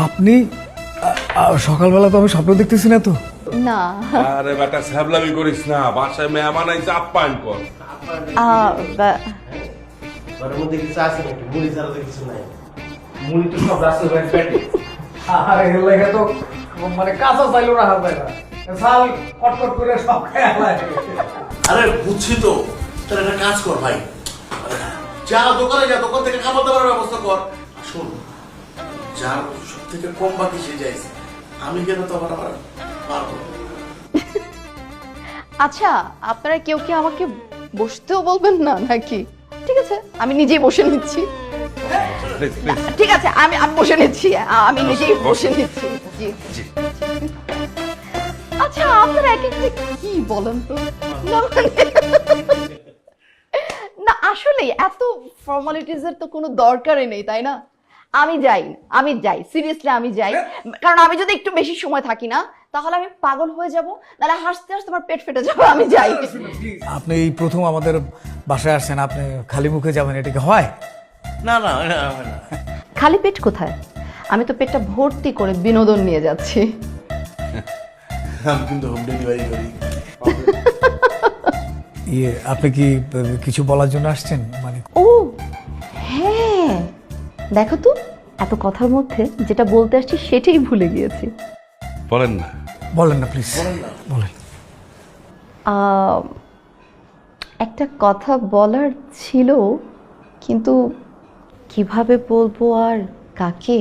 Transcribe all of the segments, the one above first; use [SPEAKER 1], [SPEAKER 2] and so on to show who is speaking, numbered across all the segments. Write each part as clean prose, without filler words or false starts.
[SPEAKER 1] আপনি সকালবেলা তো আমি স্বপ্ন দেখতেছি না তো?
[SPEAKER 2] না
[SPEAKER 3] আরে বেটা স্যাবলামি করিস না, বাসায় মেহমান আইছে, আপ্যায়ন কর।
[SPEAKER 4] ঘরের মধ্যে কিছু আছে নাকি? মুড়ি ছাড়া তো কিছু নাই। মুড়ি তো সব রাস্তা ভাই পেটে।
[SPEAKER 1] আরে এর লাগে তো মানে কাঁচা চাইলো রাখা যায় না, চাল কটকট করে সব খেয়ে আলায়।
[SPEAKER 5] আরে বুঝছি তো, তাহলে একটা কাজ কর ভাই, যা দোকানে যা, দোকান থেকে খাবার দাবারের ব্যবস্থা কর। শোন, যার সব থেকে কম বাকি সে যাইছে, আমি কেন তো আবার পারবো।
[SPEAKER 2] আচ্ছা, আপনারা কেউ কি আমাকে বসতেও বলবেন না নাকি? ঠিক আছে, আমি নিজেই বসে নিচ্ছি।
[SPEAKER 3] Please please.
[SPEAKER 2] ঠিক আছে, আমি আমি বসে নিচ্ছি, আমি নিজেই বসে নিচ্ছি। জি
[SPEAKER 3] জি।
[SPEAKER 2] আচ্ছা, আপনারা এক একটা কি বলেন তো? না মানে না, আসলে এত ফর্মালিটিজ এর তো কোনো দরকারই নেই, তাই না? আমি যাই সিরিয়াসলি, আমি যাই। কারণ আমি যদি একটু বেশি সময় থাকি না, তাহলে আমি পাগল হয়ে যাব, নাহলে হাসতে হাসতে আমার পেট ফেটে যাবে। আমি যাই।
[SPEAKER 1] আপনি এই প্রথম আমাদের বাসায় আসছেন, আপনি খালি মুখে যাবেন, এটা কি হয়?
[SPEAKER 5] না না না না,
[SPEAKER 2] খালি পেট কোথায়? আমি তো পেটটা ভর্তি করে বিনোদন নিয়ে যাচ্ছি।
[SPEAKER 5] আমি কিন্তু হোম ডেলিভারি করি।
[SPEAKER 1] আপনি কি কিছু বলার জন্য আসছেন মানে?
[SPEAKER 2] ও হ্যাঁ, দেখো তো, এত কথার মধ্যে যেটা বলতে আসছি সেটাই ভুলে গিয়েছি।
[SPEAKER 3] বলেন না।
[SPEAKER 1] বলেন না প্লিজ, বলেন।
[SPEAKER 2] একটা কথা বলার ছিল, কিন্তু কিভাবে বলবো আর কাকে?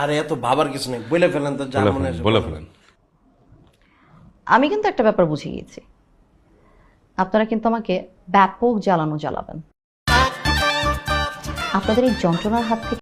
[SPEAKER 4] আরে এত ভাবার কিছু নেই, বলে ফেলেন তো, যা
[SPEAKER 3] বলে
[SPEAKER 4] মনে
[SPEAKER 3] ফেলেন,
[SPEAKER 4] আসে
[SPEAKER 3] বলে ফেলেন।
[SPEAKER 2] আমি কিন্তু একটা ব্যাপার বুঝে গিয়েছি, আপনারা কিন্তু আমাকে ব্যাপক জ্বালাবেন। আপনাদের এই যন্ত্রণার হাত থেকে